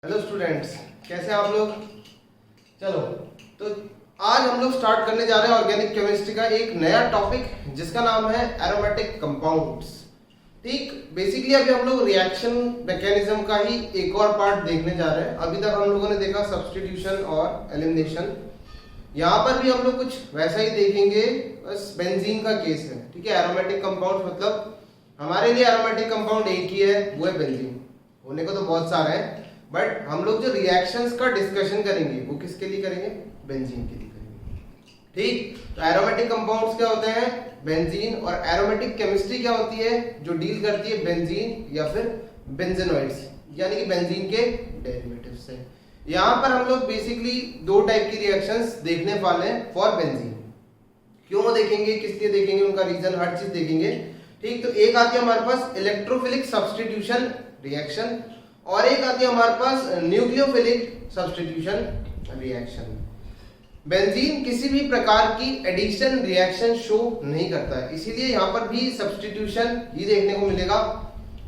Hello students, कैसे हैं आप लोग। चलो, तो आज हम लोग स्टार्ट करने जा रहे हैं ऑर्गेनिक केमिस्ट्री का एक नया टॉपिक जिसका नाम है एरोमेटिक कंपाउंड्स। ठीक, बेसिकली अभी हम लोग रिएक्शन मैकेनिज्म का ही एक और पार्ट देखने जा रहे हैं। अभी तक हम लोगों ने देखा सब्स्टिट्यूशन और एलिमिनेशन। यहाँ पर भी हम लोग कुछ वैसा ही देखेंगे, बस बेंजीन का केस है। ठीक है, एरोमेटिक कंपाउंड मतलब हमारे लिए एरोमेटिक कंपाउंड एक ही है, वो है बेंजीन। होने को तो बहुत सारे हैं, बट हम लोग जो रिएक्शंस का डिस्कशन करेंगे वो किसके लिए करेंगे, बेंजीन के लिए करेंगे। ठीक, तो एरोमेटिक कंपाउंड्स क्या होते हैं, बेंजीन। और एरोमेटिक केमिस्ट्री क्या होती है, जो डील करती है बेंजीन या फिर बेंजेनॉइड्स, यानी कि बेंजीन के डेरिवेटिव्स से। यहाँ पर हम लोग बेसिकली दो टाइप की रिएक्शंस देखने वाले हैं फॉर बेंजीन। क्यों देखेंगे, किस लिए देखेंगे, उनका रीजन, हर चीज देखेंगे। ठीक, तो एक आती है हमारे पास इलेक्ट्रोफिलिक सब्स्टिट्यूशन रिएक्शन और एक आती है हमारे पास न्यूक्लियोफिलिक सब्स्टिट्यूशन रिएक्शन। बेंजीन किसी भी प्रकार की एडिशन रिएक्शन शो नहीं करता है, इसीलिए यहाँ पर भी सब्स्टिट्यूशन ही देखने को मिलेगा।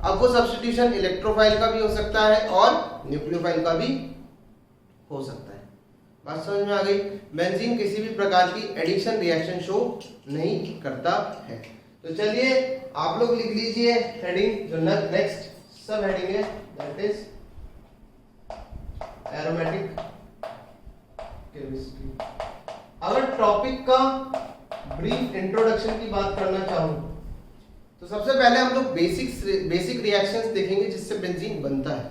अब वो सब्स्टिट्यूशन इलेक्ट्रोफाइल का भी हो सकता है और न्यूक्लियोफाइल का भी हो सकता है। बात समझ में आ गई। बेंजीन किसी भी प्रकार की एडिशन रिएक्शन शो नहीं करता है। तो चलिए आप लोग लिख लीजिए हेडिंग, जो नेक्स्ट सब हेडिंग है, दैट इज एरोमेटिक केमिस्ट्री। अगर टॉपिक का ब्रीफ इंट्रोडक्शन की बात करना चाहूं तो सबसे पहले हम लोग बेसिक रिएक्शंस देखेंगे जिससे बेंजीन बनता है।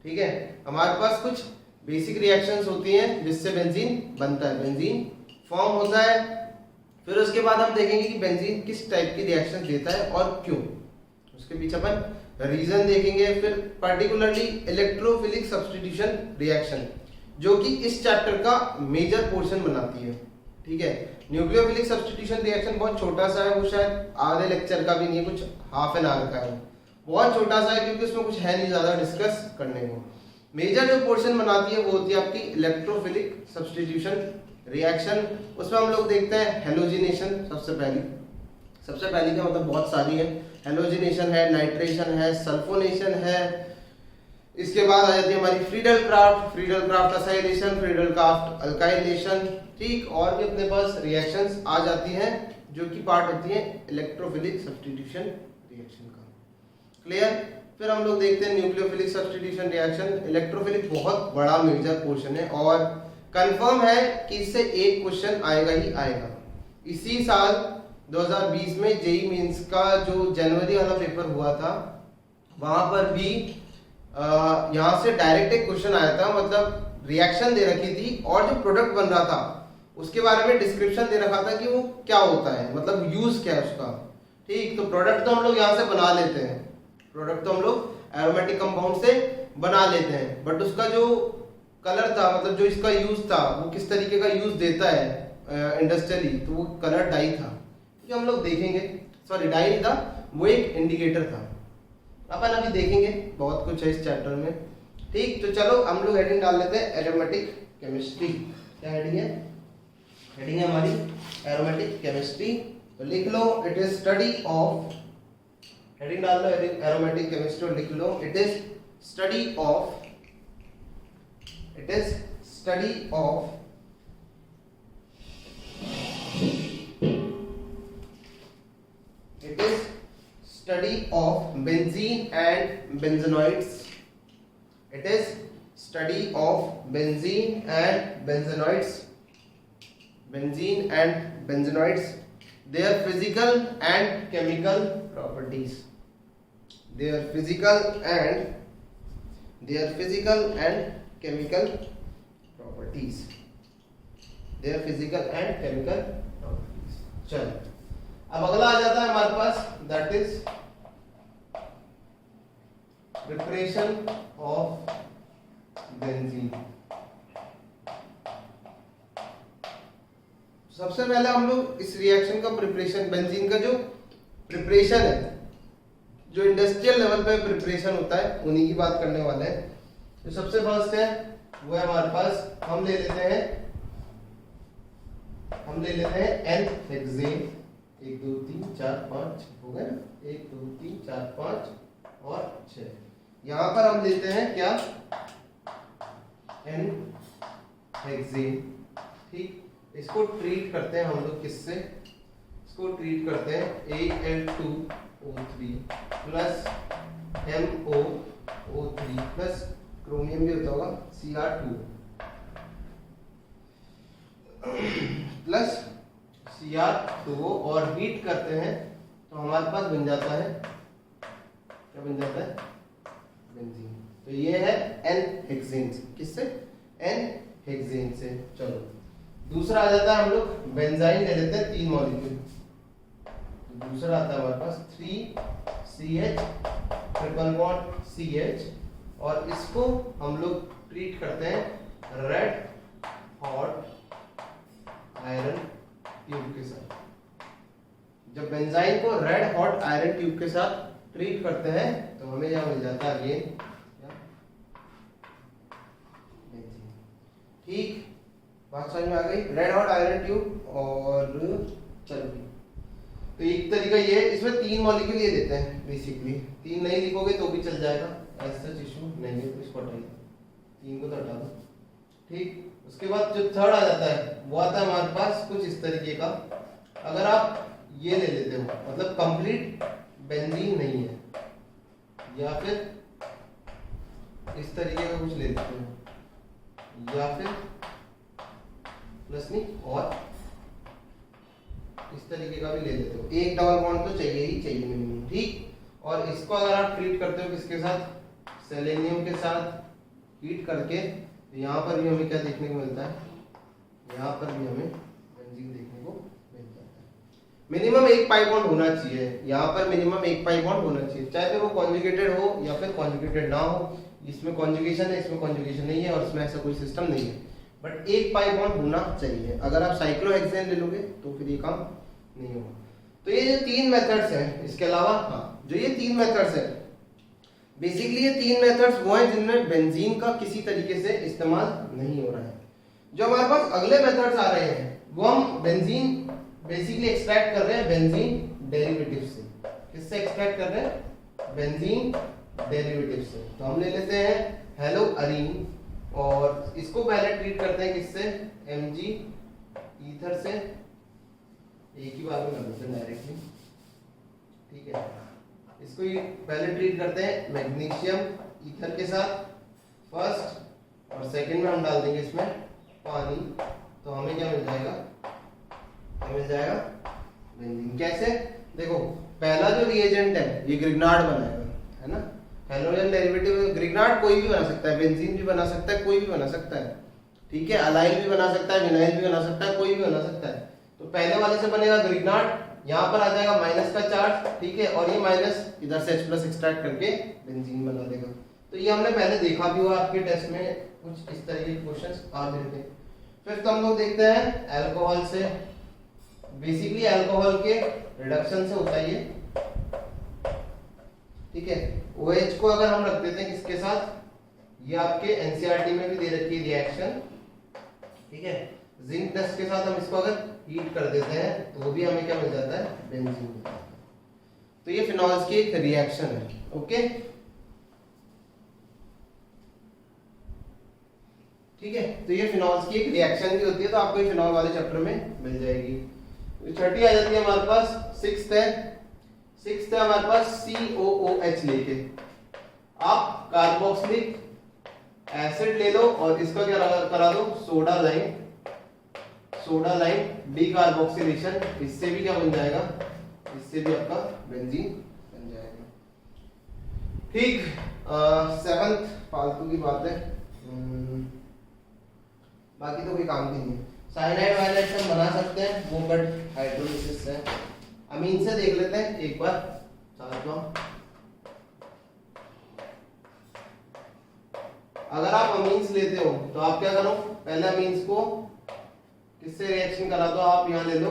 ठीक है, हमारे पास कुछ बेसिक रिएक्शंस होती हैं जिससे बेंजीन बनता है, बेंजीन फॉर्म होता है। फिर उसके बाद हम देखेंगे कि बेंजीन किस टाइप की रिएक्शन देता है और क्यों, उसके पीछे अपन रीजन देखेंगे। फिर पर्टिकुलरली इलेक्ट्रोफिलिक सब्स्टिट्यूशन रिएक्शन जो कि इस चैप्टर का मेजर पोर्शन बनाती है। ठीक है, न्यूक्लियोफिलिक सब्स्टिट्यूशन रिएक्शन बहुत छोटा सा है, वो शायद आधे लेक्चर का भी नहीं, कुछ हाफ एन आवर का है, बहुत छोटा सा है क्योंकि उसमें कुछ है नहीं ज्यादा डिस्कस करने को। मेजर जो पोर्शन बनाती है वो होती है आपकी इलेक्ट्रोफिलिक सब्स्टिट्यूशन रिएक्शन। उसमें हम लोग देखते हैं हेलोजिनेशन। सबसे पहली क्या मतलब, बहुत सारी है, हेलोजिनेशन है, नाइट्रेशन है, सल्फोनेशन है। इसके बाद आ जाती है हमारी Friedel craft acylation, Friedel craft alkylation. ठीक, और भी अपने पास रिएक्शंस आ जाती हैं जो कि पार्ट होती है इलेक्ट्रोफिलिक सब्स्टिट्यूशन रिएक्शन का। क्लियर। फिर हम लोग देखते हैं न्यूक्लियोफिलिक सब्स्टिट्यूशन रिएक्शन। इलेक्ट्रोफिलिक बहुत बड़ा मेजर पोर्शन है और कंफर्म है कि इससे एक क्वेश्चन आएगा ही आएगा। इसी साल 2020 में जेईई मेंस का जो जनवरी वाला पेपर हुआ था, वहां पर भी यहाँ से डायरेक्ट एक क्वेश्चन आया था। मतलब रिएक्शन दे रखी थी और जो प्रोडक्ट बन रहा था उसके बारे में डिस्क्रिप्शन दे रखा था कि वो क्या होता है, मतलब यूज क्या है उसका। ठीक, तो प्रोडक्ट तो हम लोग यहाँ से बना लेते हैं, प्रोडक्ट तो हम लोग एरोमेटिक कंपाउंड से बना लेते हैं, बट उसका जो कलर था, मतलब जो इसका यूज था, वो किस तरीके का यूज देता है इंडस्ट्रियली, तो वो कलर डाई था, क्योंकि हम लोग देखेंगे, सॉरी डाई नहीं था, वो एक इंडिकेटर था। अपन अभी देखेंगे, बहुत कुछ है इस चैप्टर में। ठीक, तो चलो हम लोग हेडिंग डाल लेते हैं एरोमेटिक केमिस्ट्री। क्या हेडिंग है, हेडिंग है हमारी एरोमेटिक केमिस्ट्री। तो लिख लो, it is study of, heading डाल लो एरोमेटिक केमिस्ट्री, लिख लो it is study of, it is study of it is study of benzene and benzenoids. It is study of benzene and benzenoids, benzene and benzenoids, their physical and chemical properties, their physical and chemical properties, their physical and chemical properties. चलो, अब अगला आ जाता है हमारे पास, that is preparation of benzene. सबसे पहले हम लोग इस रिएक्शन का प्रिपरेशन, बेंजीन का जो प्रिपरेशन है, जो इंडस्ट्रियल लेवल पे प्रिपरेशन होता है, उन्हीं की बात करने वाले हैं। तो सबसे फर्स्ट है वो है हमारे पास, हम ले लेते हैं एन हेक्सेन। 1 2 3 4 5 हो गए ना, 1 2 3 4 5 और 6। यहाँ पर हम लेते हैं क्या, हेक्सेन। ठीक, इसको ट्रीट करते हैं हम लोग किससे, इसको ट्रीट करते हैं Al2O3 plus MoO3 plus chromium भी होता होगा Cr2 प्लस Cr2 और हीट करते हैं तो हमारे पास बन जाता है, क्या बन जाता है, बेंजीन। तो ये है N हेक्सेन से, किससे, N हेक्सेन से। चलो दूसरा आ जाता है, हम लोग बेंजाइन ले लेते हैं 3 मॉलिक्यूल। तो दूसरा आता है हमारे पास 3CH ट्रिपल बॉन्ड CH और इसको हम लोग ट्रीट करते हैं रेड हॉट आयरन ट्यूब के साथ। जब बेंजाइन को रेड हॉट आयरन ट्यूब के साथ ट्रीट करते हैं तो हमें यह मिल जाता है अगेन। ठीक, बात समझ में आ गई, रेड हॉट आयरन ट्यूब और चर्बी। तो एक तरीका ये, इसमें 3 मॉलिक्यूल ये देते हैं बेसिकली, 3 नहीं लिखोगे तो भी चल जाएगा, ऐसा इशू नहीं है, तो इसको हटा दो, 3 को तो हटा दो। ठीक, उसके बाद जो थर्ड आ जाता है वो आता है हमारे पास कुछ इस तरीके का। अगर आप ये ले लेते हो मतलब कंप्लीट बेंजीन नहीं है, या फिर इस तरीके का कुछ ले लेते हो, या फिर प्लस नहीं और इस तरीके का भी ले लेते हो, एक डबल बॉन्ड तो चाहिए ही चाहिए मिनिमम। ठीक, और इसको अगर आप ट्रीट करते हो किसके साथ, सेलेनियम के साथ हीट करके, तो यहाँ पर भी हमें क्या देखने को मिलता है, यहाँ पर भी हमें बेंजीन देखने को मिल जाता है। मिनिमम एक पाई बॉन्ड होना चाहिए, यहाँ पर मिनिमम एक पाई बॉन्ड होना चाहिए, चाहे फिर वो कॉन्जुगेटेड हो या फिर कॉन्जुगेटेड ना हो। इसमें कॉन्जुगेशन है, इसमें कॉन्जुगेशन नहीं है, और इसमें ऐसा कोई सिस्टम नहीं है, बट एक पाई बॉन्ड होना चाहिए। अगर आप साइक्लोहेक्सेन ले लोगे तो फिर ये काम नहीं होगा। तो ये जो 3 मेथड्स हैं, इसके अलावा हाँ, जो ये 3 मेथड्स हैं, बेसिकली ये 3 मेथड्स वो हैं जिनमें बेंजीन का किसी तरीके से इस्तेमाल नहीं हो रहा है। जो हमारे पास अगले मेथड्स आ रहे हैं वो हम बेंजीन बेसिकली एक्सट्रैक्ट कर रहे हैं बेंजीन डेरिवेटिव से। किससे एक्सट्रैक्ट कर रहे हैं, बेंजीन डेरिवेटिव से। तो हम ले लेते हैं हेलो अरीन और इसको पहले ट्रीट करते हैं किससे, Mg ईथर से, एक ही बार में कर देते हैं डायरेक्टली। ठीक है, इसको ये पहले ट्रीट करते हैं मैग्नीशियम ईथर के साथ फर्स्ट, और सेकंड में हम डाल देंगे इसमें पानी। तो हमें क्या मिल जाएगा, हमें मिल जाएगा बेंजीन। कैसे, देखो पहला जो रिएजेंट है ये ग्रिग्नार्ड बनाएगा, है ना, हैलोजन डेरिवेटिव ग्रिग्नार्ड कोई भी बना सकता है, बेंजीन भी बना सकता है, कोई भी बना सकता है। ठीक है, अलाइल भी बना सकता है, विनाइल भी बना सकता है, कोई भी बना सकता है। तो पहले वाले से बनेगा ग्रिग्नार्ड, यहाँ पर आ जाएगा माइनस का चार्ज, ठीक है, और ये माइनस इधर से H+ एक्सट्रैक्ट करके बेंजीन बना देगा। तो ये हमने पहले देखा भी हुआ आपके टेस्ट में, कुछ इस तरह के क्वेश्चंस आ रहे थे। फिर तो हम लोग देखते हैं अल्कोहल से, बेसिकली अल्कोहल के रिडक्शन से होता है ये। ठीक है, OH को अगर हम रख देते हैं किसके साथ, ये आपके NCERT में भी दे रखी है रिएक्शन। ठीक है, जिंक डस्ट के साथ हम इसको अगर हीट कर देते हैं तो भी हमें क्या मिल जाता है, बेंजीन। तो ये फिनॉल्स की एक रिएक्शन है। ओके, ठीक है, तो ये फिनॉल्स की एक रिएक्शन भी होती है, तो आपको ये फिनॉल वाले चैप्टर में मिल जाएगी। तो छठी आ जाती है हमारे पास, सिक्स्थ है हमारे पास COOH लेके आप कार्बोक्सिलिक एसिड ले लो और इसका क्या करा दो, सोडा लाइम डीकार्बोक्सिलेशन, इससे भी क्या बन जाएगा, इससे भी आपका बेंजीन बन जाएगा। ठीक, 7th फालतू की बात है, बाकी तो कोई काम की नहीं है। साइनाइड वायलेट हम बना सकते हैं, वो बट हाइड्रोलिसिस है। अमीन से देख लेते हैं एक बार साथ में। अगर आप अमीन्स लेते हो तो आप क्या करो, पहले अमीन्स को किससे रिएक्शन करा दो, आप यहाँ ले लो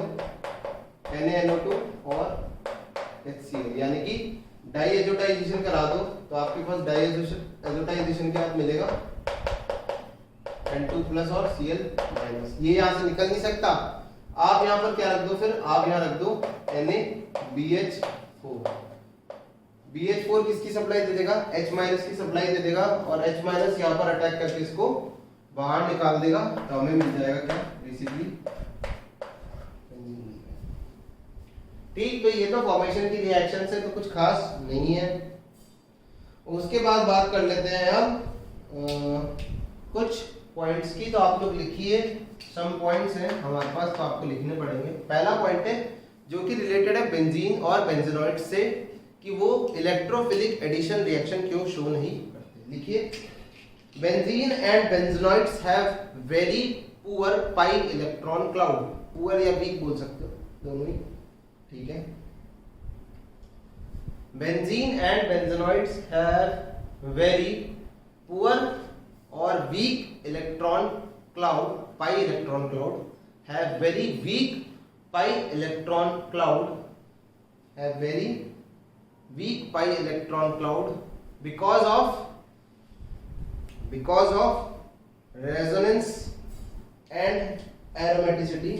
NaNO2 और HCl, यानी कि डाईएजोटाइजेशन करा दो। तो आपके पास डाईएजोटाइजेशन के बाद मिलेगा N2+ और Cl-। ये यहाँ से निकल नहीं सकता, आप यहाँ पर क्या रख दो, फिर आप यहाँ रख दो NaBH4। BH4 किसकी सप्लाई दे देगा, H- की सप्लाई दे देगा, और H- यहाँ पर अटैक करके इसको बाहर निकाल देगा तो हमें मिल जाएगा क्या बेसिकली बेंजीन। ठीक, तो ये तो फॉर्मेशन की रिएक्शन से तो कुछ खास नहीं है। उसके बाद बात कर लेते हैं हम कुछ पॉइंट्स की। तो आप लोग लिखिए, सम पॉइंट्स हैं हमारे पास तो आपको लिखने पड़ेंगे। पहला पॉइंट है जो कि रिलेटेड है बेंजीन और बेंजीनॉइड से कि वो इलेक्ट्रोफिलिक एडिशन रिएक्शन क्यों शो नहीं करते। लिखिए, benzene and benzenoids have very poor pi electron cloud. Poor या वीक बोल सकते हो, दोनों ही ठीक है। Benzene and benzenoids have very poor और weak electron cloud, pi electron cloud, have very weak pi electron cloud, have very weak pi electron cloud because of resonance and aromaticity,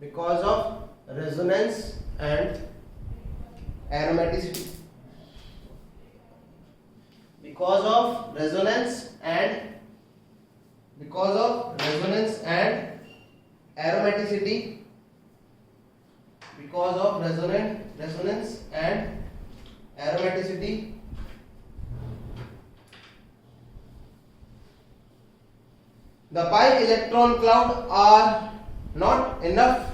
because of resonance and aromaticity, because of resonance and aromaticity, because of resonance and aromaticity, the pi electron cloud are not enough.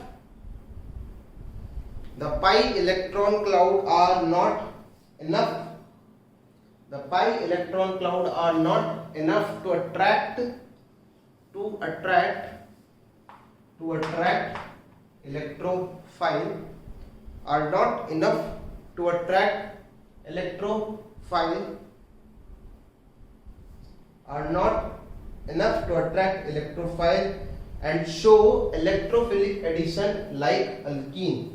The pi electron cloud are not enough. The pi electron cloud are not enough to attract electrophile, are not enough to attract electrophile, are not enough to attract electrophile and show electrophilic addition like alkene,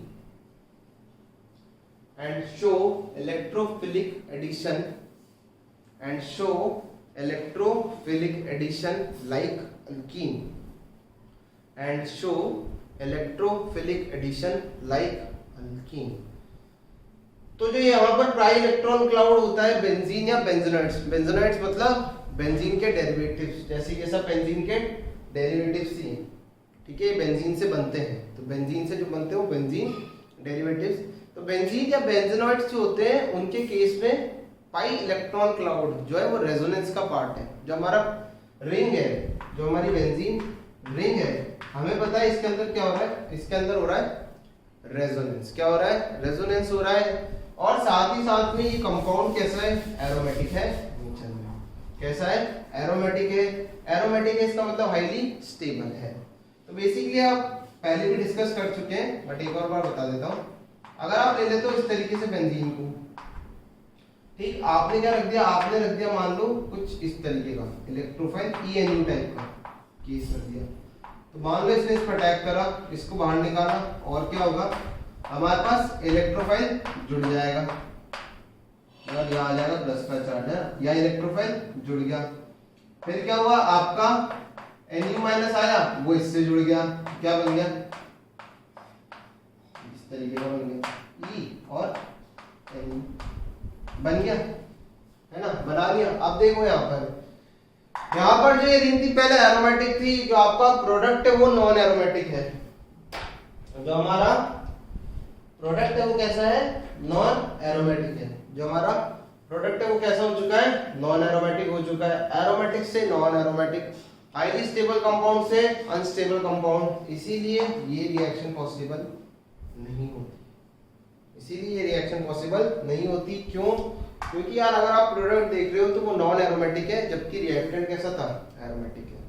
and show electrophilic addition like alkene, and show electrophilic addition like alkene। तो जो यहाँ पर try electron cloud होता है benzene या बेंजीनॉइड्स, बेंजीनॉइड्स मतलब benzene के derivatives, जैसे ये सब बेंजीन के डेरिवेटिव्स ही हैं, ठीक है, बेंजीन से बनते हैं। तो बेंजीन से जो बनते हैं वो बेंजीन डेरिवेटिव्स। तो बेंजीन या बेंजीनॉइड्स जो होते हैं उनके केस में पाई इलेक्ट्रॉन क्लाउड जो है वो रेजोनेंस का पार्ट है। जो हमारा रिंग है, जो हमारी बेंजीन रिंग है, हमें पता है इसके अंदर क्या हो रहा है, इसके अंदर हो रहा है रेजोनेंस। क्या हो रहा है? रेजोनेंस हो रहा है। और साथ ही साथ में ये कंपाउंड कैसा है? एरोमेटिक है। कैसा है? एरोमेटिक है। एरोमेटिक है इसका मतलब हाईली स्टेबल है। तो बेसिकली आप पहले भी डिस्कस कर चुके हैं, बट एक और बार बता देता हूं। अगर आप ले लेते हो इस तरीके से बेंजीन को, ठीक, आपने क्या रख दिया? आपने रख दिया मान लो कुछ इस तरीके का इलेक्ट्रोफाइल ENU टाइप का केस रख दिया। तो मान लो इसने इस पर अटैक करा, इसको बाहर निकाला, और क्या होगा? हमारे पास इलेक्ट्रोफाइल जुड़ जाएगा, मतलब यहाँ आ जाएगा प्लस का चार्ज है, या इलेक्ट्रोफाइल जुड़ गया। फिर क्या हुआ? आपका NU माइनस आया, वो इससे जुड़ गया, क्या बन गया? इस तरीके का बन गया, E और NU बन गया, है ना, बना लिया। अब देखो यहाँ पर जो ये रिंग थी पहले एरोमेटिक थी, जो आपका प्रोडक्ट है वो नॉन एरोमेटिक है। जो हमारा प्रोडक्ट है वो कैसा है? नॉन एरोमेटिक है। जो हमारा प्रोडक्ट है वो कैसा हो चुका है? नॉन एरोमेटिक हो चुका है। एरोमेटिक से non aromatic, highly stable compound से अनस्टेबल कंपाउंड। इसीलिए ये रिएक्शन पॉसिबल नहीं होती, इसीलिए ये रिएक्शन पॉसिबल नहीं होती। क्यों? क्योंकि यार अगर आप प्रोडक्ट देख रहे हो तो वो नॉन एरोमेटिक है, जबकि रिएक्टेंट कैसा था? एरोमेटिक है।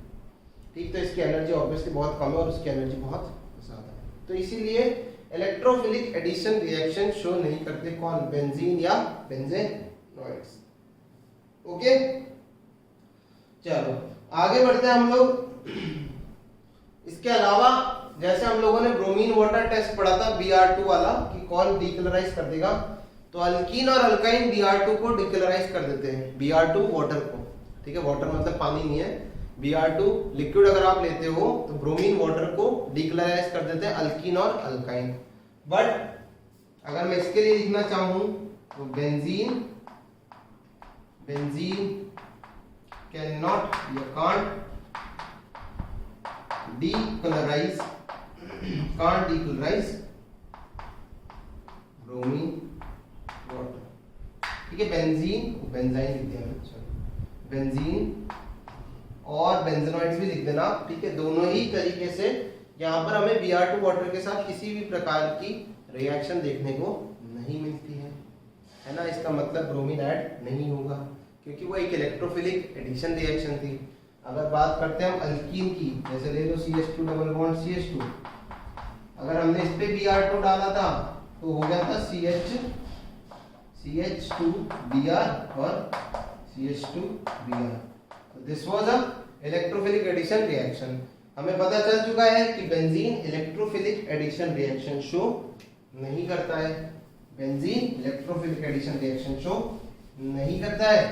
ठीक, तो इसकी एनर्जी ऑब्वियसली बहुत कम है और उसकी एनर्जी बहुत ज्यादा है। तो इसीलिए इलेक्ट्रोफिलिक एडिशन रिएक्शन शो नहीं करते। कौन? बेंजीन या बेंजीनॉइड्स। ओके, चलो आगे बढ़ते हैं हम लोग। इसके अलावा जैसे हम लोगों ने ब्रोमीन वाटर टेस्ट पढ़ा था Br2 वाला, कि कौन डीकलराइज कर देगा, तो अल्कीन और अल्काइन Br2 को डीकलराइज कर देते हैं, Br2 वाटर को। ठीक है, वाटर मतलब पानी नहीं है, Br2 लिक्विड अगर आप लेते हो तो ब्रोमीन वाटर को डीकलराइज कर देते हैं अल्कीन और अल्काइन। बट अगर मैं इसके लिए लिखना चाहूं तो benzene can not, you can't decolorize, can't decolorize bromine water. ठीक है, बेंजीन बेंजाइन लिख दिया मैंने, बेंजीन और बेंजेनॉइड्स भी लिख देना, ठीक है। दोनों ही तरीके से यहाँ पर हमें Br2 वाटर के साथ किसी भी प्रकार की रिएक्शन देखने को नहीं मिलती है ना। इसका मतलब ब्रोमीन ऐड नहीं होगा क्योंकि वो एक इलेक्ट्रोफिलिक एडिशन रिएक्शन थी। अगर बात करते हैं हम अल्कीन की, जैसे ले लो CH2 डबल बॉन्ड CH2, अगर हमने इस पे Br2 डाला था तो हो गया था CH2Br और CH2Br। This was a electrophilic addition reaction. हमें पता चल चुका है कि benzene electrophilic addition reaction show नहीं करता है, benzene electrophilic addition reaction show नहीं करता है,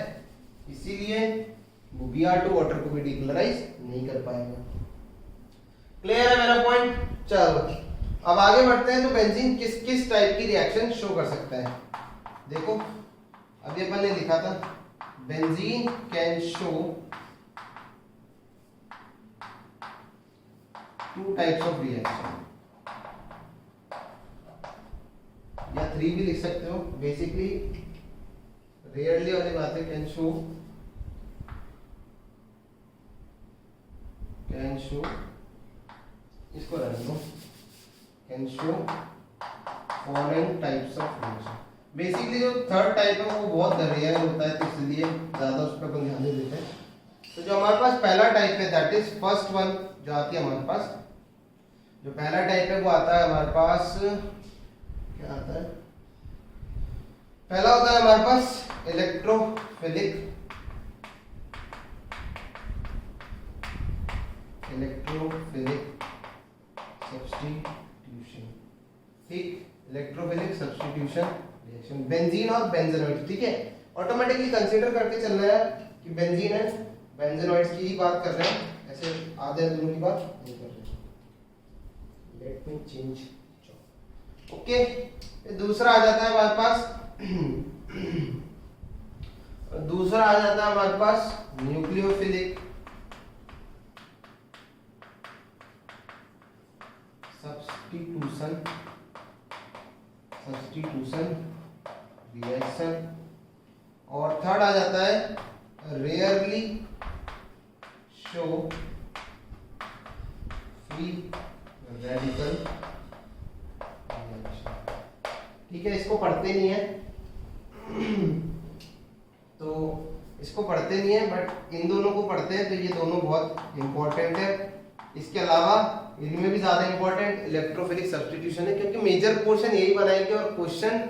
इसीलिए वो Br2 वाटर को भी डिकलराइज नहीं कर पाएगा। क्लियर है मेरा पॉइंट? चलो अब आगे बढ़ते हैं। तो बेंजीन किस किस टाइप की रिएक्शन शो कर सकता है? देखो अभी अपन ने लिखा था benzene can show two types of reaction, या 3 भी लिख सकते हो। बेसिकली रेयरली वाली बात है, कैन शो इसको रख दो, can show following types of reaction. Basically जो थर्ड टाइप है वो बहुत रेयर होता है तो इसलिए ज्यादा उस पर अपन ध्यान नहीं देते। तो जो हमारे पास पहला टाइप है दैट इज फर्स्ट वन, जो आती है हमारे पास, जो पहला टाइप है वो आता है हमारे पास, क्या आता है? पहला होता है हमारे पास इलेक्ट्रोफिलिक सब्स्टिट्यूशन, ठीक, इलेक्ट्रोफिलिक सब्स्टिट्यूशन रिएक्शन, बेंजीन और बेंजेनॉइड, ठीक है। ऑटोमेटिकली कंसीडर करके चलना है कि बेंजीन एंड बेंजेनॉइड्स की ही बात कर रहे हैं, ऐसे आधे दोनों की बात नहीं कर रहे। Let me change, okay. दूसरा आ जाता है हमारे पास दूसरा आ जाता है हमारे पास न्यूक्लियोफिलिक सब्स्टिट्यूशन रिएक्शन, और थर्ड आ जाता है rarely show free radical reaction, ठीक है। इसको पढ़ते नहीं है तो इसको पढ़ते नहीं है, बट इन दोनों को पढ़ते हैं, तो ये दोनों बहुत इंपॉर्टेंट है। इसके अलावा इनमें भी ज्यादा इंपॉर्टेंट इलेक्ट्रोफिलिक सब्स्टिट्यूशन है, क्योंकि मेजर पोर्शन यही बनाएंगे और क्वेश्चन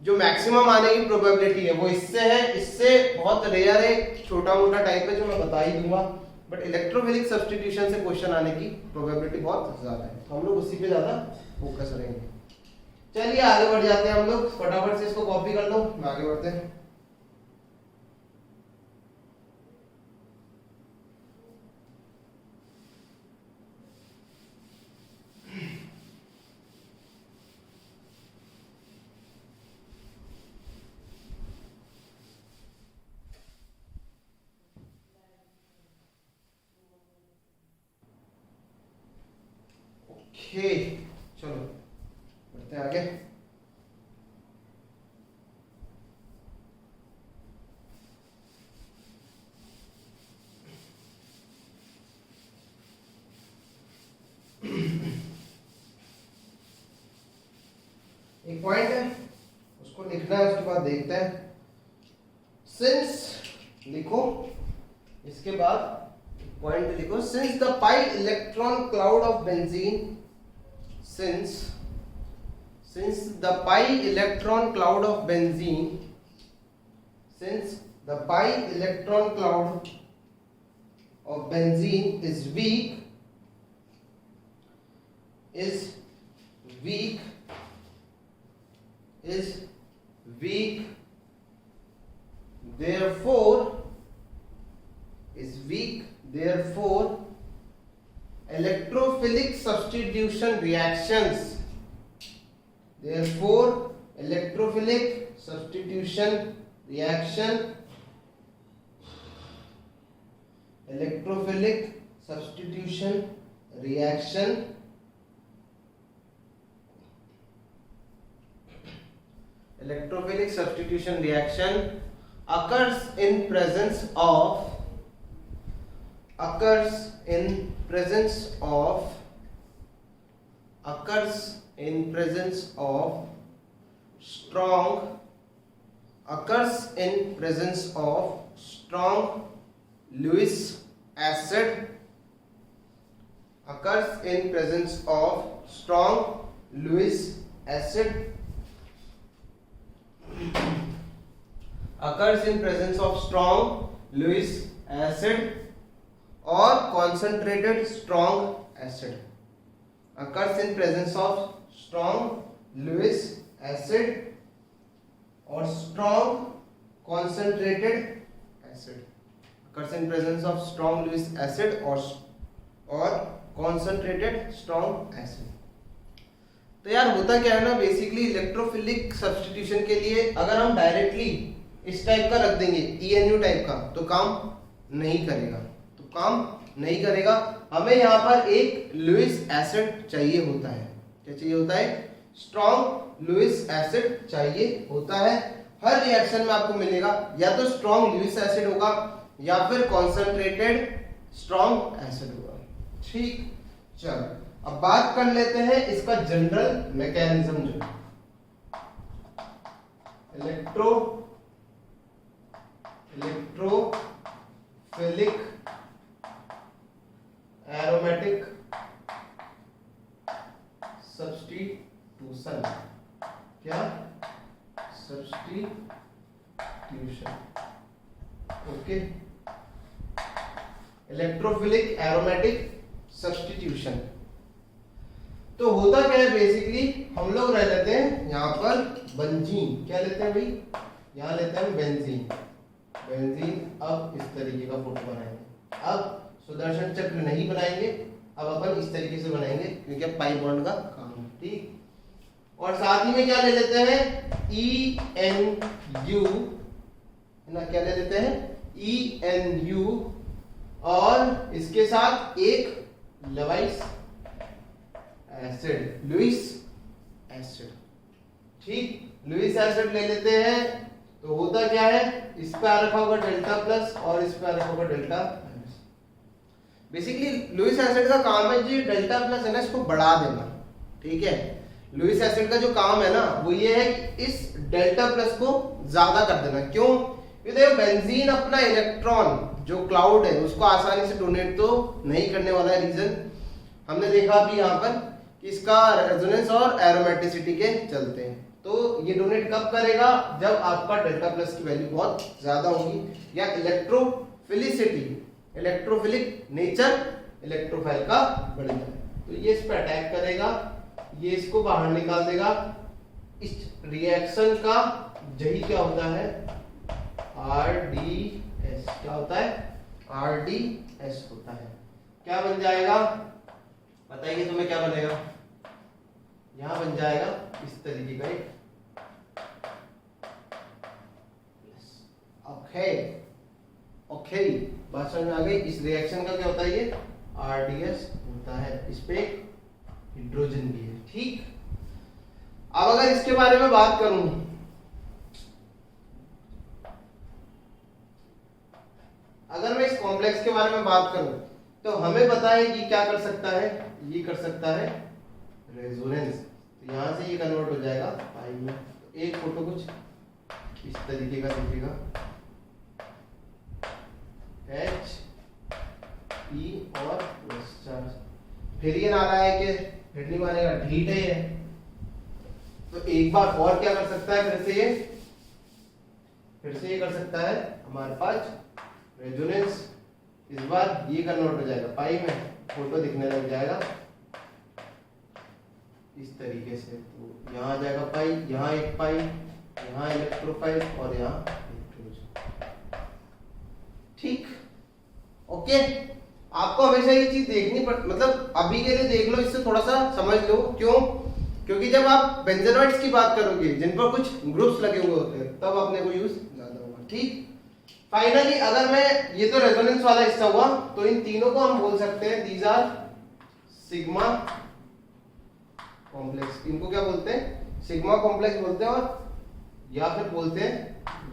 जो मैक्सिमम आने की प्रोबेबिलिटी है वो इससे है, इससे बहुत रेयर है, छोटा मोटा टाइप है जो मैं बता ही दूंगा, बट इलेक्ट्रोफिलिक सब्स्टिट्यूशन से क्वेश्चन आने की प्रोबेबिलिटी बहुत ज्यादा है, तो हम लोग उसी पे ज्यादा फोकस करेंगे। चलिए आगे बढ़ जाते हैं हम लोग, फटाफट से इसको कॉपी कर लो, आगे बढ़ते हैं। ओके चलो बढ़ते हैं आगे। एक पॉइंट है उसको लिखना है, उसके बाद देखते हैं। सिंस लिखो, इसके बाद पॉइंट लिखो, since the pi electron cloud of benzene, since the pi electron cloud of benzene, since the pi electron cloud of benzene is weak, therefore electrophilic substitution reactions, therefore electrophilic substitution reaction, electrophilic substitution reaction electrophilic substitution reaction occurs in presence of strong Lewis acid or concentrated strong acid. Occurs in presence of strong Lewis acid or strong concentrated acid. Occurs in presence of strong Lewis acid or concentrated strong acid. तो यार होता क्या है ना, basically electrophilic substitution के लिए अगर हम डायरेक्टली इस टाइप का रख देंगे ENU टाइप का तो काम नहीं करेगा, हमें यहाँ पर एक लुईस एसिड चाहिए होता है। क्या चाहिए होता है? स्ट्रॉन्ग लुईस एसिड चाहिए होता है। हर रिएक्शन में आपको मिलेगा या तो स्ट्रॉन्ग लुईस एसिड होगा या फिर कॉन्सेंट्रेटेड स्ट्रॉन्ग एसिड होगा। ठीक, चलो अब बात कर लेते हैं इसका जनरल मैकेनिज्म जो इलेक्ट्रोफिलिक एरोमेटिक सब्स्टिट्यूशन। क्या? Substitution. Okay, electrophilic aromatic substitution. तो होता क्या है, बेसिकली हम लोग रह लेते हैं यहाँ पर बेंजीन। क्या लेते हैं भाई? यहाँ लेते हैं बेंजीन। अब इस तरीके का फोटो बनाएंगे। अब सुदर्शन चक्र नहीं बनाएंगे, अब अपन इस तरीके से बनाएंगे क्योंकि अब पाई बॉन्ड का काम है। ठीक, और साथ ही में क्या ले लेते हैं? ENU ना, क्या ले लेते हैं? ENU और इसके साथ एक लुईस एसिड। ठीक, लुईस एसिड ले लेते हैं। तो होता क्या है, इस पे आ रखा होगा डेल्टा प्लस और इस पे आ रखा होगा delta minus. Basically Lewis acid का काम है जी डेल्टा प्लस NH को बढ़ा देना। ठीक है, लुईस एसिड का जो काम है ना वो ये है कि इस डेल्टा प्लस को ज्यादा कर देना। क्यों? क्योंकि देखो बेंजीन अपना इलेक्ट्रॉन जो क्लाउड है उसको आसानी से डोनेट तो नहीं करने वाला है। रीजन हमने देखा अभी यहाँ पर कि इसका रेजोनेंस और एरोमेटिसिटी के चलते हैं। तो ये डोनेट कब करेगा? जब आपका डेल्टा प्लस की वैल्यू बहुत ज्यादा होगी या इलेक्ट्रोफिलिक नेचर इलेक्ट्रोफाइल का बढ़ेगा। तो ये इस पर अटैक करेगा, ये इसको बाहर निकाल देगा। इस रिएक्शन का यही क्या होता है? RDS। क्या होता है? RDS होता है। क्या बन जाएगा बताइए तुम्हें? क्या बनेगा? यहां बन जाएगा इस तरीके का एक। ओके, बात समझ में आ गई? इस रिएक्शन का क्या होता है? ये RDS होता है। इस पे हाइड्रोजन भी है। ठीक, अब अगर इसके बारे में बात करूं, अगर मैं इस कॉम्प्लेक्स के बारे में बात करूं तो हमें पता है कि क्या कर सकता है? ये कर सकता है रेजोनेंस। तो यहां से ये कन्वर्ट हो जाएगा पाई में। तो एक फोटो कुछ इस तरीके का दिखेगा, H E और प्लस चार्ज। फिर ये ना रहा है कि फिर नहीं मानेगा, ढीठ है ये। तो एक बार और क्या कर सकता है? फिर से ये कर सकता है हमारे पास रेजोनेंस। इस बार ये कन्वर्ट हो जाएगा पाई में, फोटो दिखने लग जाएगा इस तरीके से। तो यहाँ आ जाएगा पाई, यहाँ एक पाई, यहाँ इलेक्ट्रोफाइल और यहाँ इलेक्ट्रोजन। ठीक, ओके। आपको हमेशा ये चीज देखनी मतलब अभी के लिए देख लो, इससे थोड़ा सा समझ लो। क्यों? क्योंकि जब आप बेंजेनॉइड्स की बात करोगे जिन पर कुछ ग्रुप्स लगे हुए होते हैं तब अपने को यूज ज्यादा होगा। ठीक, फाइनली अगर मैं ये तो रेजोनेंस वाला हिस्सा हुआ, तो इन तीनों को हम बोल सकते हैं दीज आर सिग्मा कॉम्प्लेक्स, इनको क्या बोलते हैं? सिग्मा कॉम्प्लेक्स बोलते हैं, और या फिर बोलते हैं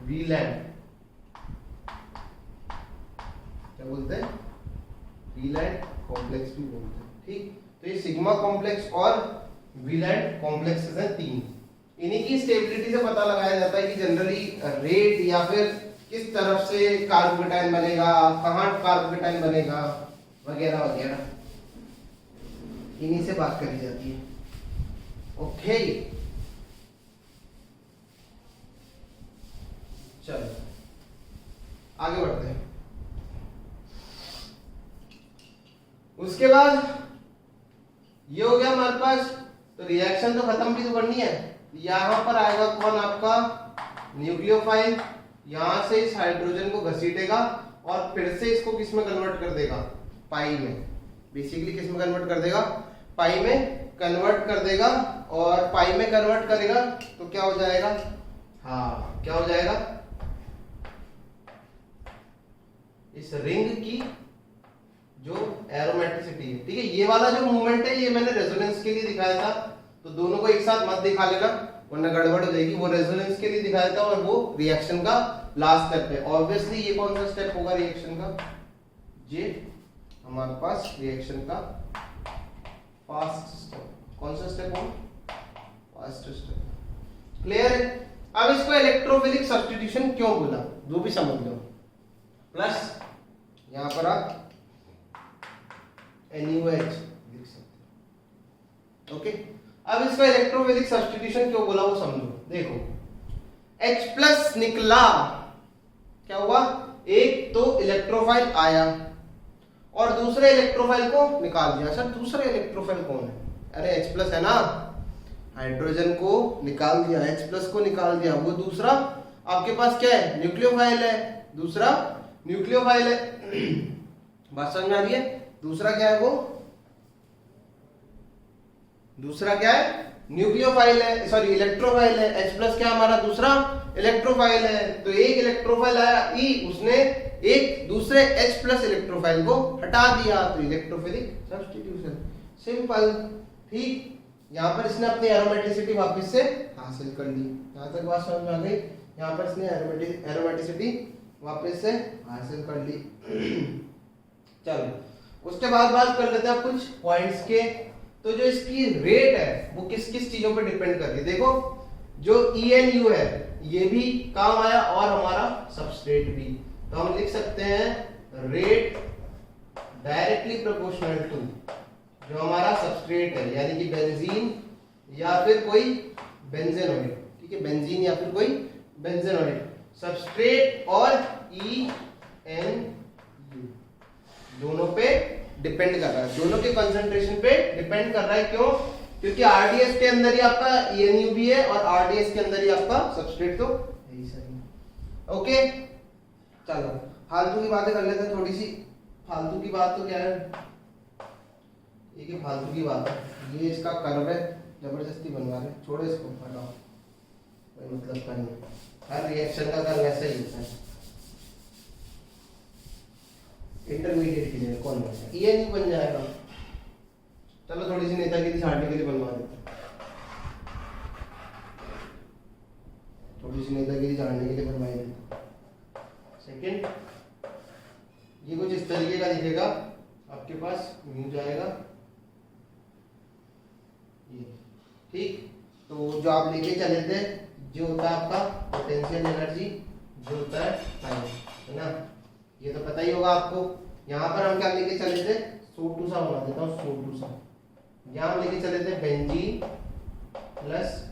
वीलैंड। क्या बोलते हैं? वीलैंड कॉम्प्लेक्स भी बोलते हैं। ठीक, तो ये सिग्मा कॉम्प्लेक्स और वीलैंड कॉम्प्लेक्सेस हैं तीन। इन्हीं की स्टेबिलिटी से पता लगाया जाता है कि जनरली रेट या फिर किस तरफ से कार्बोकेटाइन बनेगा, कहाँ कार्बोकेटाइन बनेगा, वगैरह वगैरह, इन्हीं से बात करी जाती है। ओके, चलो आगे बढ़ते हैं। उसके बाद ये हो गया हमारे पास, तो रिएक्शन तो खत्म भी तो करनी है। यहां पर आएगा कौन? आपका न्यूक्लियोफाइल, यहां से इस हाइड्रोजन को घसीटेगा और फिर से इसको किस में कन्वर्ट कर देगा? पाई में। बेसिकली किस में कन्वर्ट कर देगा? पाई में कन्वर्ट कर देगा। और पाई में कन्वर्ट करेगा तो क्या हो जाएगा? हाँ, क्या हो जाएगा? इस रिंग की जो एरोमेटिसिटी है, ठीक है, ये वाला जो मूवमेंट है ये मैंने रेजोनेंस के लिए दिखाया था, तो दोनों को एक साथ मत दिखा लेना वरना गड़बड़ हो जाएगी। वो रेजोनेंस के लिए दिखाया था और वो रिएक्शन का लास्ट स्टेप है। ऑब्वियसली ये कौन सा स्टेप होगा रिएक्शन का? ये हमारे पास रिएक्शन का फास्ट स्टेप। कौन सा स्टेप होगा? Fast step. क्लियर है? अब इसको इलेक्ट्रोफिलिक सब्स्टिट्यूशन क्यों बोला, वो भी समझ लो। प्लस यहां पर आप NaOH लिख सकते हैं। ओके, अब इसका इलेक्ट्रोफिलिक सब्स्टिट्यूशन क्यों बोला वो समझो। देखो H+ निकला, क्या हुआ? एक तो इलेक्ट्रोफाइल आया और दूसरे इलेक्ट्रोफाइल को निकाल दिया। सर दूसरा इलेक्ट्रोफाइल कौन है? अरे H+ है ना, हाइड्रोजन को निकाल दिया, H+ को निकाल दिया। वो दूसरा आपके पास क्या है? न्यूक्लियोफाइल है, दूसरा न्यूक्लियोफाइल है। बात समझ आ रही है? दूसरा क्या है? वो दूसरा क्या है? न्यूक्लियोफाइल है, सॉरी इलेक्ट्रोफाइल है। H+ क्या हमारा दूसरा इलेक्ट्रोफाइल है, तो एक इलेक्ट्रोफाइल आया E, उसने एक दूसरे H+ इलेक्ट्रोफाइल को हटा दिया, तो इलेक्ट्रोफिलिक सब्स्टिट्यूशन। सिंपल। ठीक, यहां पर इसने अपनी एरोमेटिसिटी वापस से हासिल कर ली। यहां तक बात समझ में आ गई? यहां पर इसने एरोमेटिसिटी वापस से हासिल कर ली। चलो उसके बाद बात कर लेते हैं कुछ पॉइंट्स के। तो जो इसकी रेट है वो किस किस चीजों पर डिपेंड कर रही है? देखो जो ENU है ये भी काम आया और हमारा सबस्ट्रेट भी, तो हम लिख सकते हैं रेट डायरेक्टली प्रोपोर्शनल टू जो हमारा सबस्ट्रेट है, यानी कि बेंजीन या फिर कोई बेंजेनोइड। ठीक है, बेंजीन या फिर कोई बेंजेनोइड, सबस्ट्रेट और ENU दोनों पे डिपेंड कर रहा है, दोनों के कंसंट्रेशन पे डिपेंड कर रहा है। क्यों? क्योंकि RDS के अंदर ही आपका ENU भी है और RDS के अंदर ही आपका सबस्ट्रेट तो यही सही। ओके, चलो फालतू की बातें कर लेते हैं थोड़ी सी। फालतू की बात तो क्या है, ये फालतू की बात है, ये इसका कर्व है, जबरदस्ती बनवा रहे, छोड़ो इसको, हटाओ, कोई मतलब का नहीं। हर रिएक्शन का कर्व ऐसा ही होता है। इंटरमीडिएट की जगह कौन बनेगा? ENU बन जाएगा। चलो थोड़ी सी नेतागिरी छाटने के लिए बनवा देते हैं, थोड़ी सी नेतागिरी छाटने के लिए बनवा देते हैं। सेकंड, ये कुछ इस तरीके का दिखेगा आपके पास, यूं जाएगा ये। ठीक, तो जो आप लेके चले थे जो होता है आपका पोटेंशियल एनर्जी, जो होता है टाइम, है ना, ये तो पता ही होगा आपको। यहाँ पर हम क्या लेके चले थे? SO2 सा बना देता हूँ, SO2 सा। यहाँ हम लेके चले थे बेंजीन प्लस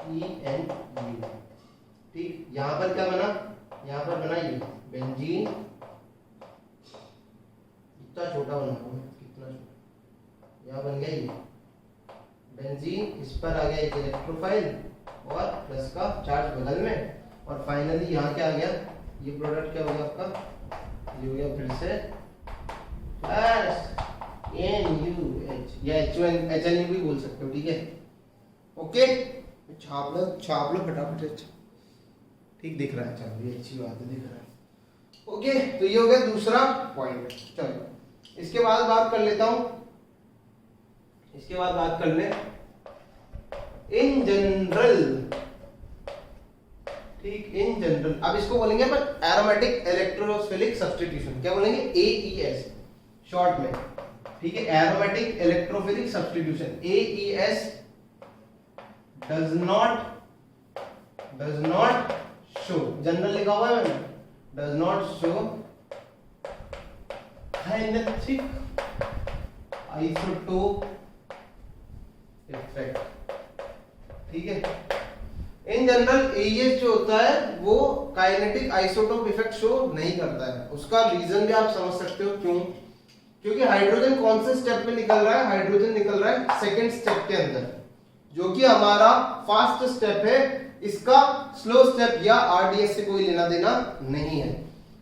ENU। ठीक, यहाँ पर क्या बना? यहाँ पर बना ये बेंजीन, इतना छोटा बना हुआ है, कितना छोटा, यहाँ बन गया ये बेंजीन, इस पर आ गया एक इलेक्ट्रोफाइल और प्लस का चार्ज बगल में, और फाइनली यहाँ क्या आ गया? ये प्रोडक्ट क्या हो गया आपका? ये हो गया फिर से प्लस NUH या HNU भी बोल सकते हो। ठीक है, ओके, छाप लो फटाफट। अच्छा ठीक दिख रहा है, चलो ये अच्छी बात है, दिख रहा है। ओके, तो ये हो गया दूसरा पॉइंट। चलो इसके बाद बात कर लेता हूं इसके बाद बात कर ले इन जनरल, ठीक, इन जनरल। अब इसको बोलेंगे अपन एरोमेटिक इलेक्ट्रोफिलिक सब्स्टिट्यूशन, क्या बोलेंगे, AES शॉर्ट में, ठीक है। Aromatic electrophilic substitution AES does not show, general लिखा हुआ है मैंने, does not show kinetic isotope effect, ठीक है। इन जनरल AES जो होता है वो काइनेटिक आइसोटोप इफेक्ट शो नहीं करता है। उसका रीजन भी आप समझ सकते हो क्यों, क्योंकि हाइड्रोजन कौन से स्टेप में निकल रहा है, हाइड्रोजन निकल रहा है सेकंड स्टेप के अंदर, जो कि हमारा फास्ट स्टेप है। इसका स्लो स्टेप या RDS से कोई लेना देना नहीं है,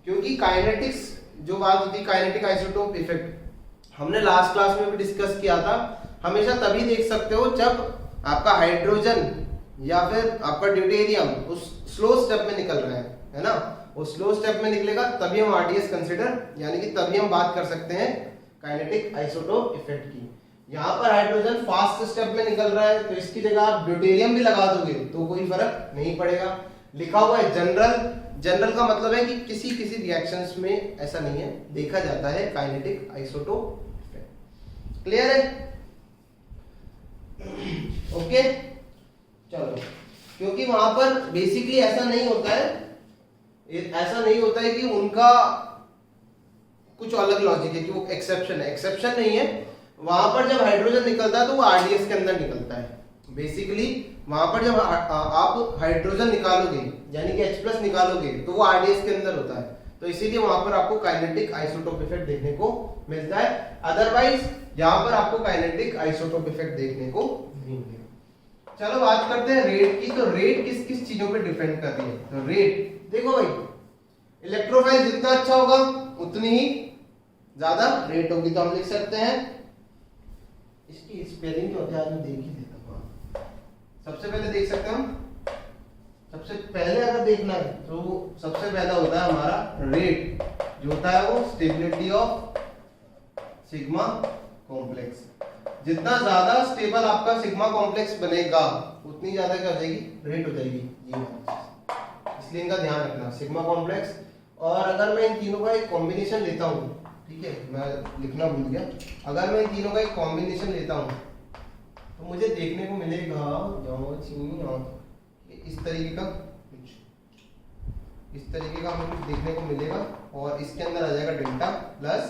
क्योंकि काइनेटिक्स जो बात होती है, काइनेटिक आइसोटोप इफेक्ट हमने लास्ट क्लास में भी डिस्कस किया था। हमेशा तभी देख सकते हो जब आपका हाइड्रोजन या फिर आपका ड्यूटेरियम उस स्लो स्टेप में निकल रहा है ना, वो स्लो स्टेप में निकलेगा तभी हम RDS कंसीडर, यानी कि तभी हम बात कर सकते हैं काइनेटिक आइसोटोप इफेक्ट की। यहाँ पर हाइड्रोजन फास्ट स्टेप में निकल रहा है तो इसकी जगह आप ड्यूटेरियम भी लगा दोगे तो कोई फर्क नहीं पड़ेगा। लिखा हुआ है जनरल, जनरल का मतलब है कि किसी किसी रिएक्शंस में ऐसा नहीं है, देखा जाता है काइनेटिक आइसोटोप इफेक्ट। क्लियर है? ओके चलो, क्योंकि वहां पर बेसिकली ऐसा नहीं होता है, ऐसा नहीं होता है कि उनका कुछ अलग लॉजिक है कि वो एक्सेप्शन है, एक्सेप्शन नहीं है। वहां पर जब हाइड्रोजन निकलता है तो वो RDS के अंदर निकलता है। बेसिकली वहां पर जब आप हाइड्रोजन निकालोगे यानी कि H+ निकालोगे तो वो RDS के अंदर होता है, तो इसीलिए वहां पर आपको काइनेटिक आइसोटोप इफेक्ट देखने को मिलता है। अदरवाइज यहाँ पर आपको काइनेटिक आइसोटोप इफेक्ट देखने को नहीं मिलेगा। चलो बात करते हैं रेट की। तो रेट किस किस चीजों पे डिपेंड कर रही है? तो रेट देखो भाई, इलेक्ट्रोफाइल जितना अच्छा होगा उतनी ही ज्यादा रेट होगी। तो हम लिख सकते हैं, इसकी स्पेलिंग जो होती है आज मैं देख ही देता हूँ। सबसे पहले देख सकते हैं हम, सबसे पहले अगर देखना है तो सबसे पहला होता है हमारा रेट, जो होता है वो स्टेबिलिटी ऑफ सिग्मा कॉम्प्लेक्स। जितना ज्यादा स्टेबल आपका सिग्मा कॉम्प्लेक्स बनेगा उतनी ज्यादा क्या हो जाएगी, रेट हो जाएगी। ये इसलिए इनका ध्यान रखना, सिग्मा कॉम्प्लेक्स। और अगर मैं इन तीनों का एक कॉम्बिनेशन लेता हूँ, ठीक है, मैं लिखना भूल गया, अगर मैं इन तीनों का एक कॉम्बिनेशन लेता हूँ तो मुझे देखने को मिलेगा इस तरीके का कुछ, इस तरीके का हमें कुछ देखने को मिलेगा। और इसके अंदर आ जाएगा डेल्टा प्लस,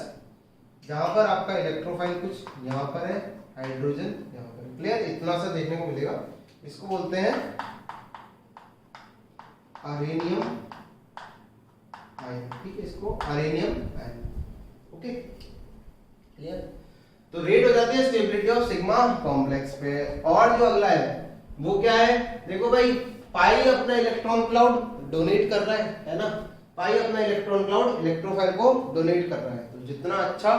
जहां पर आपका इलेक्ट्रोफाइल कुछ यहाँ पर है, हाइड्रोजन यहाँ पर। क्लियर? इतना सा देखने को मिलेगा। इसको बोलते हैं अरेनियम आयन, ठीक है, इसको अरेनियम आयन। Okay clear? तो रेट हो जाती है स्टेबिलिटी ऑफ सिग्मा कॉम्प्लेक्स पे। और जो अगला है वो क्या है? देखो भाई, पाई अपना इलेक्ट्रॉन क्लाउड डोनेट कर रहा है ना, पाई अपना इलेक्ट्रॉन क्लाउड इलेक्ट्रोफाइल को डोनेट कर रहा है। तो जितना अच्छा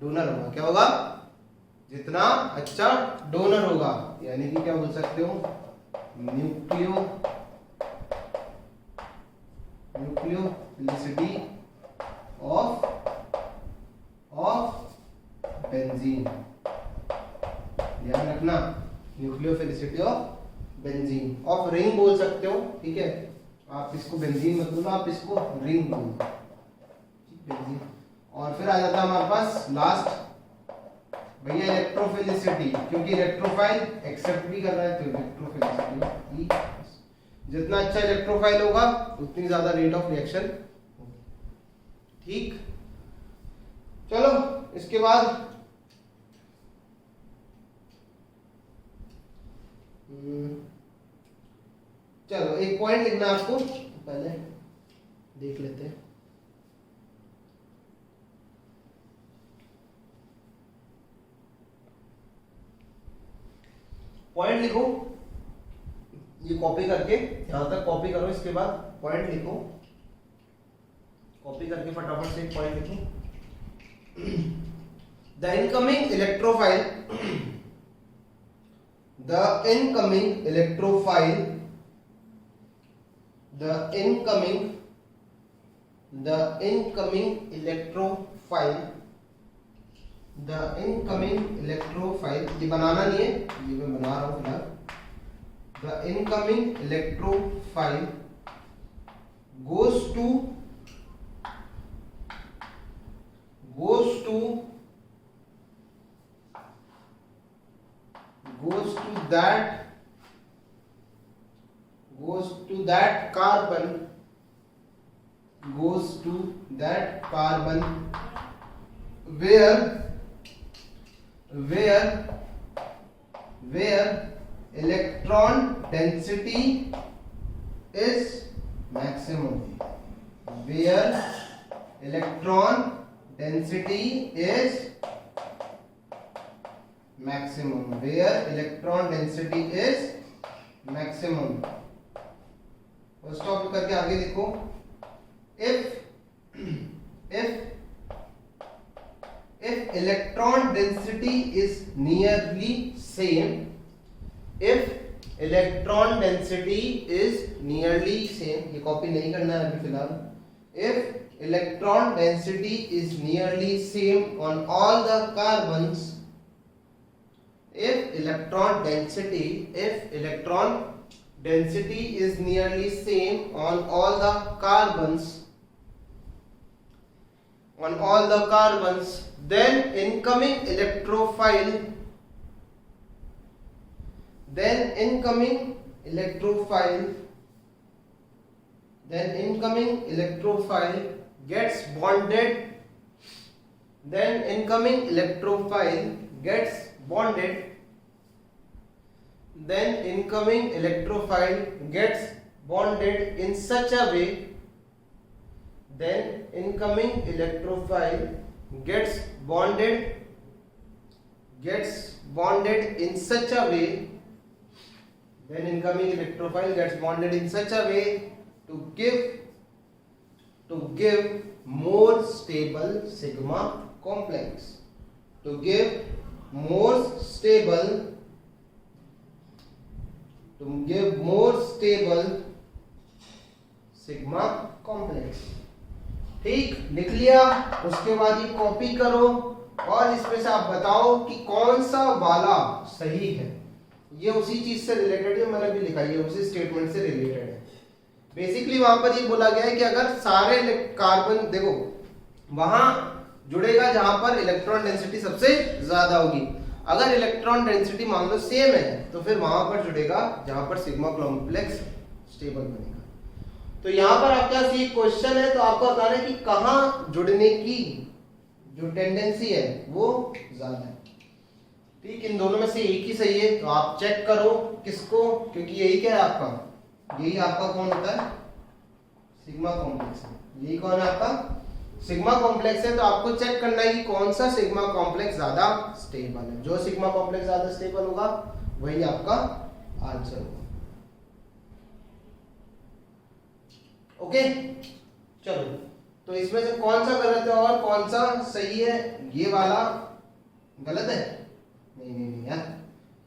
डोनर होगा, क्या होगा, जितना अच्छा डोनर होगा, यानी कि क्या बोल सकते हो, न्यूक्लियोफिलिसिटी ऑफ बेंजीन। ध्यान रखना, nucleophilicity of benzene. Of ring बोल सकते हो, ठीक है, आप इसको बेंजीन मत बोलो, आप इसको रिंग बोलो, बेंजीन। और फिर आ जाता है हमारे पास लास्ट भैया इलेक्ट्रोफिलिसिटी, क्योंकि इलेक्ट्रोफाइल एक्सेप्ट भी कर रहा है तो इलेक्ट्रोफिलिसिटी। जितना अच्छा इलेक्ट्रोफाइल होगा उतनी ज्यादा रेट ऑफ रिएक्शन होगी। ठीक, चलो इसके बाद चलो एक पॉइंट लिखना आपको, पहले देख लेते हैं। पॉइंट लिखो, ये कॉपी करके यहां तक कॉपी करो, इसके बाद पॉइंट लिखो, कॉपी करके फटाफट से एक पॉइंट लिखो। The incoming electrophile, the incoming electrophile the incoming electrophile, ये बनाना नहीं है, ये मैं बना रहा हूं फिलहाल। The incoming electrophile goes to that carbon where electron density is maximum, where electron density is maximum, where electron density is maximum। Stop करके आगे देखो, if electron density is nearly same, if electron density is nearly same, ये copy नहीं करना है अभी फिलहाल। if electron density is nearly same on all the carbons, if electron density is nearly same on all the carbons, then incoming electrophile gets bonded, in such a way, to give more stable sigma complex, sigma complex. ठीक, लिख लिया। उसके बाद ये copy करो और इसमें से आप बताओ कि कौन सा वाला सही है। ये उसी चीज से रिलेटेड है, मैंने भी लिखा है, उसी स्टेटमेंट से रिलेटेड है। बेसिकली वहां पर ये बोला गया है कि अगर सारे कार्बन, देखो वहां जुड़ेगा जहां पर इलेक्ट्रॉन डेंसिटी सबसे ज्यादा होगी। अगर इलेक्ट्रॉन डेंसिटी मान लो सेम है तो फिर वहां पर जुड़ेगा जहां पर सिग्मा कॉम्प्लेक्स स्टेबल बनेगा। तो यहाँ पर आपके पास ये क्वेश्चन है, तो आपको बताना है कि कहां जुड़ने की जो टेंडेंसी है वो ज्यादा है। ठीक, इन दोनों में से एक ही सही है, तो आप चेक करो किसको, क्योंकि यही क्या है आपका, यही आपका कौन होता है, सिग्मा कॉम्प्लेक्स है। यही कौन है आपका सिग्मा कॉम्प्लेक्स है। तो आपको चेक करना है कि कौन सा सिग्मा कॉम्प्लेक्स ज्यादा स्टेबल है। जो सिग्मा कॉम्प्लेक्स ज्यादा स्टेबल होगा वही आपका आंसर होगा। ओके, चलो, तो इसमें से कौन सा गलत है और कौन सा सही है? ये वाला गलत है? नहीं यार,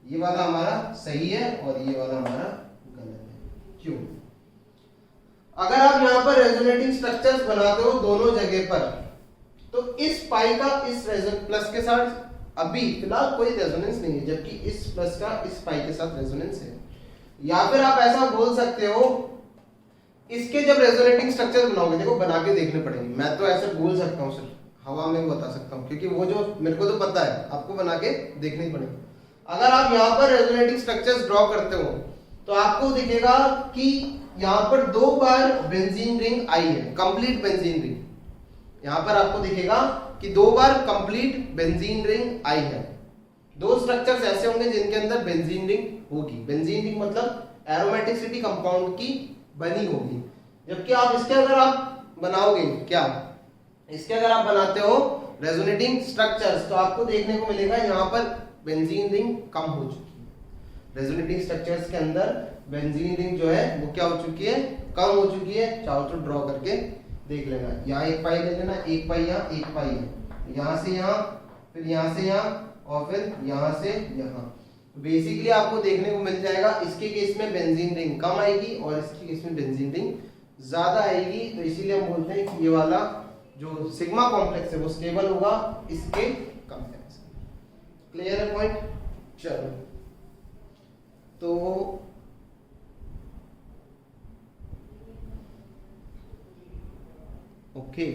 ये वाला हमारा सही है और ये वाला हमारा गलत है। क्यों? अगर आप यहाँ पर रेजोनेटिंग स्ट्रक्चर्स बनाते हो दोनों जगह पर, तो इस पाई का इस प्लस के साथ अभी फिलहाल कोई रेजोनेंस नहीं है, जबकि इस प्लस का इस पाई के साथ रेजोनेंस है। या फिर आप ऐसा बोल सकते हो, इसके जब रेजोनेटिंग स्ट्रक्चर बनाओगे, देखो बना के देखने पड़ेंगे, मैं तो ऐसे बोल सकता हूँ, सिर्फ हवा में बता सकता हूँ, क्योंकि वो जो मेरे को तो पता है, आपको बना के देखने ही पड़ेगा। अगर आप यहाँ पर रेजोनेटिंग स्ट्रक्चर्स ड्रॉ करते हो तो आपको दिखेगा कि यहाँ पर 2 बार बेंजीन रिंग आई है, कंप्लीट बेंजीन रिंग। यहाँ पर आपको दिखेगा कि 2 बार कंप्लीट बेंजीन रिंग आई है। 2 स्ट्रक्चर्स ऐसे होंगे जिनके अंदर बेंजीन रिंग होगी। बेंजीन रिंग मतलब एरोमेटिसिटी कंपाउंड की बनी होगी। जबकि आप इसके अगर आप बनाओगे, क्या इसके अगर आप बनाते हो रेजोनेटिंग स्ट्रक्चर्स, तो आपको देखने को मिलेगा यहाँ पर बेंजीन रिंग कम हो चुकी है। रेजोनेटिंग स्ट्रक्चर्स के अंदर बेंजीन रिंग जो है वो क्या हो चुकी है, कम हो चुकी है। चाहो तो ड्रॉ करके देख लेना। यहाँ एक पाई ले लेना, एक पाई यहाँ, एक पाई है, यहाँ से यहाँ, फिर यहाँ से यहाँ और फिर यहाँ से यहाँ। बेसिकली आपको देखने को मिल जाएगा इसके केस में बेंजीन रिंग कम आएगी और इसके केस में बेंजीन रिंग ज्यादा आएगी। तो इसीलिए हम बोलते हैं कि ये वाला जो सिग्मा कॉम्प्लेक्स है वो स्टेबल होगा इसके काम है। क्लियर है पॉइंट? चलो तो ओके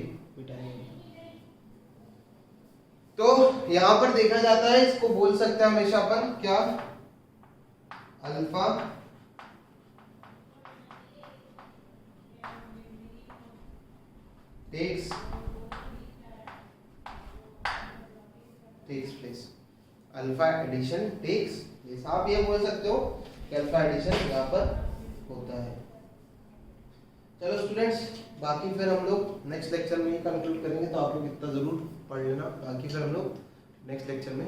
तो यहां पर देखा जाता है, इसको बोल सकते हैं हमेशा अपन क्या, alpha takes place, alpha addition takes place. आप ये बोल सकते हो कि अल्फा एडिशन यहाँ पर होता है। चलो स्टूडेंट्स, बाकी फिर हम लोग नेक्स्ट लेक्चर में ही कंक्लूड करेंगे, तो आप लोग इतना जरूर पढ़ लेना, बाकी फिर हम लोग नेक्स्ट लेक्चर में